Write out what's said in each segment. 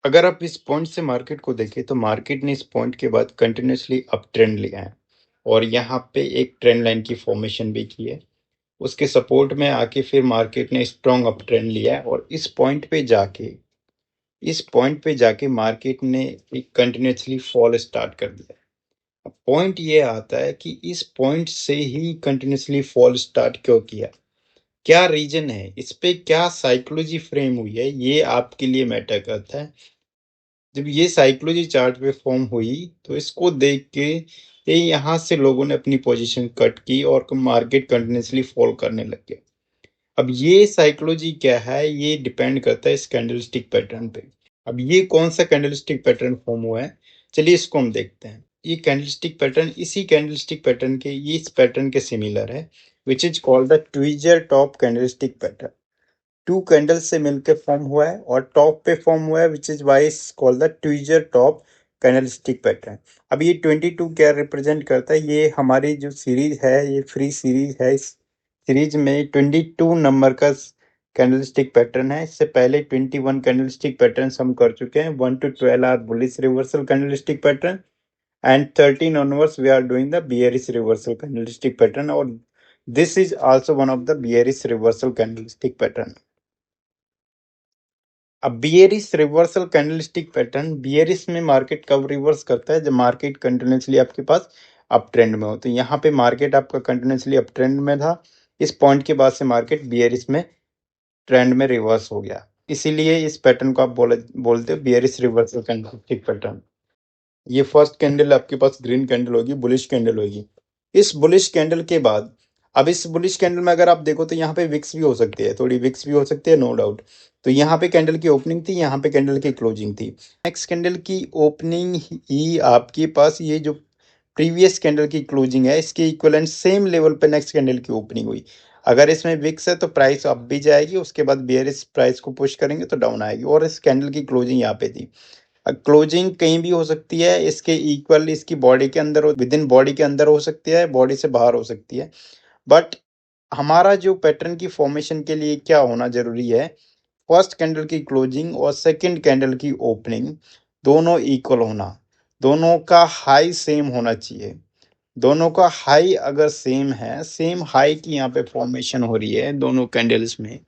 अगर आप इस पॉइंट से मार्केट को देखें तो मार्केट ने इस पॉइंट के बाद कंटिन्यूसली अप ट्रेंड लिया है और यहाँ पे एक ट्रेंड लाइन की फॉर्मेशन भी की है। उसके सपोर्ट में आके फिर मार्केट ने स्ट्रॉन्ग अप ट्रेंड लिया है और इस पॉइंट पे जाके मार्केट ने एक कंटिन्यूसली फॉल स्टार्ट कर दिया। अब पॉइंट ये आता है कि इस पॉइंट से ही कंटिन्यूसली फॉल स्टार्ट क्यों किया, क्या रीजन है, इस पे क्या साइकोलॉजी फ्रेम हुई है, ये आपके लिए मैटर करता है। जब ये साइकोलॉजी चार्ट पे फॉर्म हुई तो इसको देख के ये यहाँ से लोगों ने अपनी पोजीशन कट की और मार्केट कंटिन्यूसली फॉल करने लग गया। अब ये साइकोलॉजी क्या है, ये डिपेंड करता है इस कैंडलस्टिक पैटर्न पे। अब ये कौन सा कैंडलस्टिक पैटर्न फॉर्म हुआ है, चलिए इसको हम देखते हैं। ये कैंडलस्टिक पैटर्न इसी कैंडलस्टिक पैटर्न के ये इस पैटर्न के सिमिलर है, which is called the tweezer top candlestick pattern. Two candle से मिलकर फॉर्म हुआ है और टॉप पे फॉर्म हुआ है, which is why called the tweezer top candlestick pattern. अब ये 22 क्या रिप्रेजेंट करता है, ये हमारी जो सीरीज है, ये फ्री सीरीज है। इस सीरीज में 22 नंबर का कैंडलस्टिक पैटर्न है। इससे पहले 21 कैंडलस्टिक पैटर्न हम कर चुके हैं। 1 to 12 are bullish reversal candlestick pattern and 13 onwards we are doing the bearish reversal candlestick pattern, or this is also one of the bearish reversal candlestick pattern. अब bearish reversal candlestick pattern, bearish में market कब reverse करता है, जब market continuously आपके पास up trend में हो। तो यहाँ पे मार्केट आपका कंटिन्यूसली अप ट्रेंड में था, इस पॉइंट के बाद से मार्केट बियरिश में ट्रेंड में रिवर्स हो गया, इसीलिए इस पैटर्न को आप बोलते हो बियरिश रिवर्सल कैंडलस्टिक पैटर्न। ये फर्स्ट कैंडल आपके पास ग्रीन कैंडल होगी, बुलिश कैंडल होगी। इस बुलिश कैंडल के बाद, अब इस बुलिश कैंडल में अगर आप देखो तो यहाँ पे विक्स भी हो सकती है, थोड़ी विक्स भी हो सकती है, नो डाउट। तो यहाँ पे कैंडल की ओपनिंग थी, यहाँ पे कैंडल की क्लोजिंग थी। नेक्स्ट कैंडल की ओपनिंग ही आपके पास ये जो प्रीवियस कैंडल की क्लोजिंग है, इसके इक्विवेलेंट सेम लेवल पे नेक्स्ट कैंडल की ओपनिंग हुई। अगर इसमें विक्स है तो प्राइस अप भी जाएगी, उसके बाद बेयरिश प्राइस को पुश करेंगे तो डाउन आएगी, और इस कैंडल की क्लोजिंग यहाँ पे थी। क्लोजिंग कहीं भी हो सकती है, इसके इक्वल इसकी बॉडी के अंदर, विद इन बॉडी के अंदर हो सकती है, बॉडी से बाहर हो सकती है। बट हमारा जो पैटर्न की फॉर्मेशन के लिए क्या होना जरूरी है, फर्स्ट कैंडल की क्लोजिंग और सेकंड कैंडल की ओपनिंग दोनों इक्वल होना, दोनों का हाई सेम होना चाहिए। दोनों का हाई अगर सेम है, सेम हाई की यहाँ पे फॉर्मेशन हो रही है दोनों कैंडल्स में,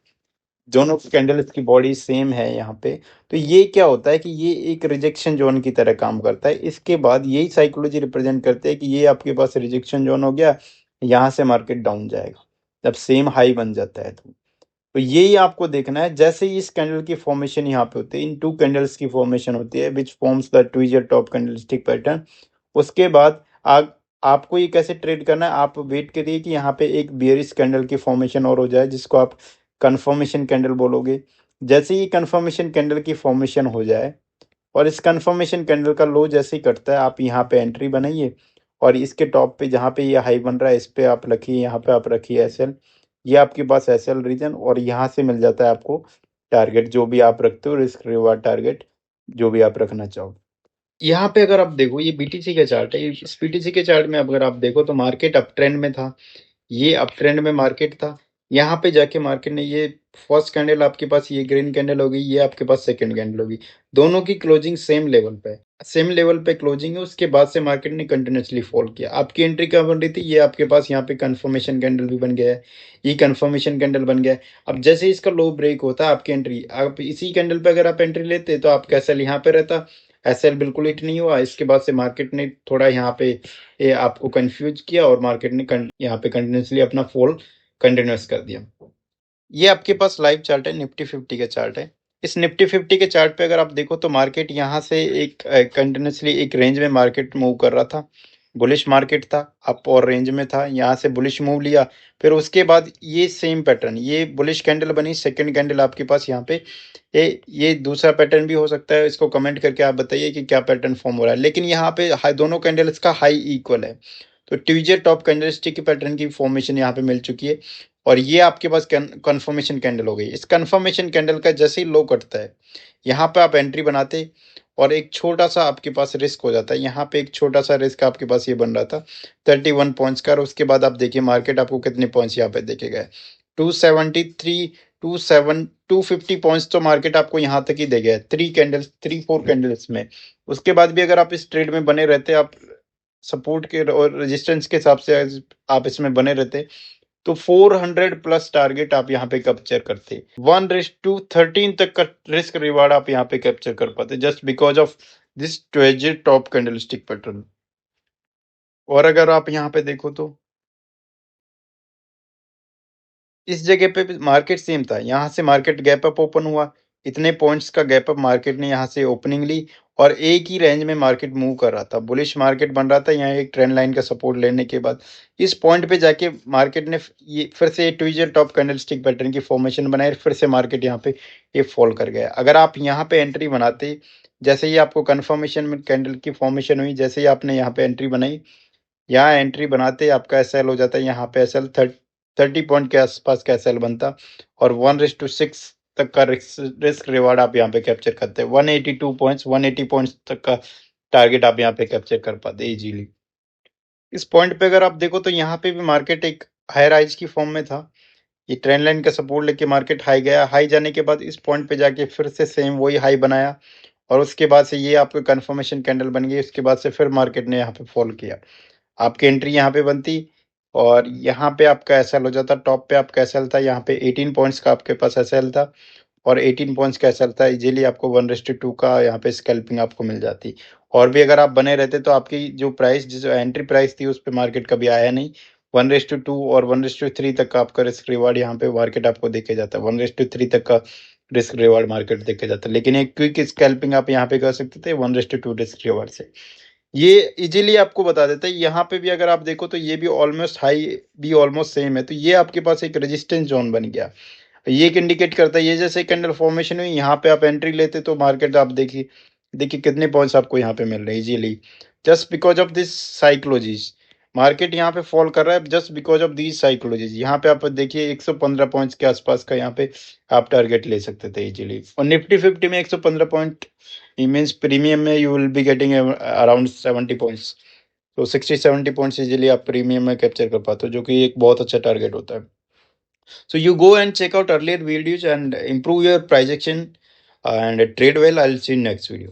दोनों कैंडल्स की बॉडी सेम है यहाँ पे, तो ये क्या होता है कि ये एक रिजेक्शन जोन की तरह काम करता है। इसके बाद यही साइकोलॉजी रिप्रेजेंट करते हैं कि ये आपके पास रिजेक्शन जोन हो गया, यहाँ से मार्केट डाउन जाएगा जब सेम हाई बन जाता है। तो यही आपको देखना है। जैसे ही इस कैंडल की फॉर्मेशन यहाँ पे होती है, इन टू कैंडल्स की फॉर्मेशन होती है, which forms the tweezer top candlestick pattern. उसके बाद आपको ये कैसे ट्रेड करना है, आप वेट करिए कि यहाँ पे एक बियरिश कैंडल की फॉर्मेशन और हो जाए, जिसको आप कंफर्मेशन कैंडल बोलोगे। जैसे ही कंफर्मेशन कैंडल की फॉर्मेशन हो जाए और इस कंफर्मेशन कैंडल का लो जैसे ही कटता है, आप यहाँ पे एंट्री बनाइए और इसके टॉप पे जहाँ पे ये हाई बन रहा है, इस पे आप रखिए, यहाँ पे आप रखिए एसएल। ये आपके पास एसएल रीजन, और यहाँ से मिल जाता है आपको टारगेट, जो भी आप रखते हो, रिस्क रिवार्ड टारगेट जो भी आप रखना चाहो। यहाँ पे अगर आप देखो, ये बीटीसी का चार्ट है। इस बीटीसी के चार्ट में अगर आप देखो तो मार्केट अप ट्रेंड में था, ये अप ट्रेंड में मार्केट था। यहाँ पे जाके मार्केट ने ये फर्स्ट कैंडल आपके पास ये ग्रीन कैंडल होगी, ये आपके पास सेकंड कैंडल होगी, दोनों की क्लोजिंग सेम लेवल पे है, सेम लेवल पे क्लोजिंग है। उसके बाद से मार्केट ने कंटिन्यूसली फॉल किया। आपकी एंट्री कब बन रही थी, ये आपके पास यहाँ पे कंफर्मेशन कैंडल भी बन गया है, ये कंफर्मेशन कैंडल बन गया है। अब जैसे इसका लो ब्रेक होता है, आपकी एंट्री, आप इसी कैंडल पे अगर आप एंट्री लेते तो आपका एसएल यहाँ पे रहता, एसएल बिल्कुल हिट नहीं हुआ। इसके बाद से मार्केट ने थोड़ा यहाँ पे ये आपको कंफ्यूज किया और मार्केट ने यहाँ पे कंटिन्यूसली अपना फॉल कंटिन्यूस कर दिया। ये आपके पास लाइव चार्ट है, निफ्टी 50 का चार्ट है। इस निफ्टी 50 के चार्ट पे अगर आप देखो तो मार्केट यहाँ से एक कंटिन्यूसली एक रेंज में मार्केट मूव कर रहा था, बुलिश मार्केट था, अप और रेंज में था, यहाँ से बुलिश मूव लिया। फिर उसके बाद ये सेम पैटर्न, ये बुलिश कैंडल बनी, सेकंड कैंडल आपके पास यहाँ पे ये दूसरा पैटर्न भी हो सकता है। इसको कमेंट करके आप बताइए कि क्या पैटर्न फॉर्म हो रहा है, लेकिन यहाँ पे दोनों कैंडल्स का हाई इक्वल है। तो ट्यूजर टॉप कैंडलस्टिक की पैटर्न की फॉर्मेशन यहाँ पे मिल चुकी है, और ये आपके पास कन्फर्मेशन कैंडल हो गई। इस कन्फर्मेशन कैंडल का जैसे ही लो कटता है, यहाँ पे आप एंट्री बनाते और एक छोटा सा आपके पास रिस्क हो जाता है। यहाँ पे एक छोटा सा रिस्क आपके पास ये बन रहा था 31 पॉइंट्स का, और उसके बाद आप देखिए मार्केट आपको कितने पॉइंट्स यहाँ पे देखे गए, 273 250 पॉइंट्स तो मार्केट आपको यहाँ तक ही दे गया है 3-4 कैंडल्स में। उसके बाद भी अगर आप इस ट्रेड में बने रहते, आप सपोर्ट के और रेजिस्टेंस के हिसाब से आप इसमें बने रहते, तो 400 प्लस टारगेट आप यहाँ पे कैप्चर करते, 1:13 तक का रिस्क रिवार्ड आप यहाँ पे कैप्चर कर पाते, just because of this tweezer top candlestick pattern. और अगर आप यहाँ पे देखो तो इस जगह पे भी मार्केट सेम था, यहाँ से मार्केट गैप अप ओपन हुआ, इतने पॉइंट्स का गैप अप मार्केट ने यहाँ से ओपनिंग ली और एक ही रेंज में मार्केट मूव कर रहा था, बुलिश मार्केट बन रहा था। यहाँ एक ट्रेंड लाइन का सपोर्ट लेने के बाद इस पॉइंट पे जाके मार्केट ने ये फिर से ट्विजर टॉप कैंडलस्टिक पैटर्न की फॉर्मेशन बनाई, फिर से मार्केट यहाँ पे ये फॉल कर गया। अगर आप यहाँ पे एंट्री बनाते, जैसे ही आपको कन्फर्मेशन में कैंडल की फॉर्मेशन हुई, जैसे ही आपने यहाँ पे एंट्री बनाई, यहाँ एंट्री बनाते आपका एसएल हो जाता है, यहाँ पे एसएल 30 पॉइंट के आसपास का एसएल बनता और 1:6 तक का रिस्क रिवार्ड आप यहाँ पे कैप्चर करते हैं। 180 पॉइंट्स तक का टारगेट आप यहाँ पे कैप्चर कर पाते इजीली। इस पॉइंट पे अगर आप देखो तो यहाँ पे भी मार्केट एक हाई राइज की फॉर्म में था, ये ट्रेंड लाइन का सपोर्ट लेके मार्केट हाई गया, हाई जाने के बाद इस पॉइंट पे जाके फिर से सेम वही हाई बनाया और उसके बाद से ये आपको कंफर्मेशन कैंडल बन गई। उसके बाद से फिर मार्केट ने यहाँ पे फॉल किया, आपकी एंट्री यहाँ पे बनती और यहाँ पे आपका एसएल हो जाता। टॉप पे आपका एसएल था, यहाँ पे 18 पॉइंट्स का आपके पास एसएल था और 18 पॉइंट्स का एसएल था, इजीली आपको 1:2 का यहाँ पे स्कैल्पिंग आपको मिल जाती। और भी अगर आप बने रहते तो आपकी जो प्राइस, जो एंट्री प्राइस थी, उस पे मार्केट कभी आया नहीं। 1:2 और 1:3 तक का आपका रिस्क रिवार्ड यहाँ पे मार्केट आपको देके जाता है, 1:3 तक का रिस्क रिवार्ड मार्केट देके जाता है। लेकिन एक क्विक स्कैल्पिंग आप यहाँ पे कर सकते थे 1:2 रिस्क रिवार्ड से, ये इजीली आपको बता देता है। यहाँ पे भी अगर आप देखो तो ये भी ऑलमोस्ट हाई भी ऑलमोस्ट सेम है, तो ये आपके पास एक रेजिस्टेंस जोन बन गया। ये एक इंडिकेट करता है, ये जैसे कैंडल फॉर्मेशन हुई, यहाँ पे आप एंट्री लेते तो मार्केट आप देखिए देखिए कितने पॉइंट्स आपको यहाँ पे मिल रहे हैं easily, just because of this psychologies. Market यहाँ पे फॉल कर रहा है just because of these psychologies. यहाँ पे आप देखिए 115 पॉइंट्स के आसपास का यहाँ पे आप टारगेट ले सकते थे इजीली। और निफ्टी 50 में 115 पॉइंट मीन्स प्रीमियम में you will be getting around 70 points, तो 60-70 पॉइंट्स इजीली आप प्रीमियम में कैप्चर कर पाते हो, जो कि एक बहुत अच्छा टारगेट होता है। So you go and check out earlier videos and improve your projection and trade well. I'll see you in next video.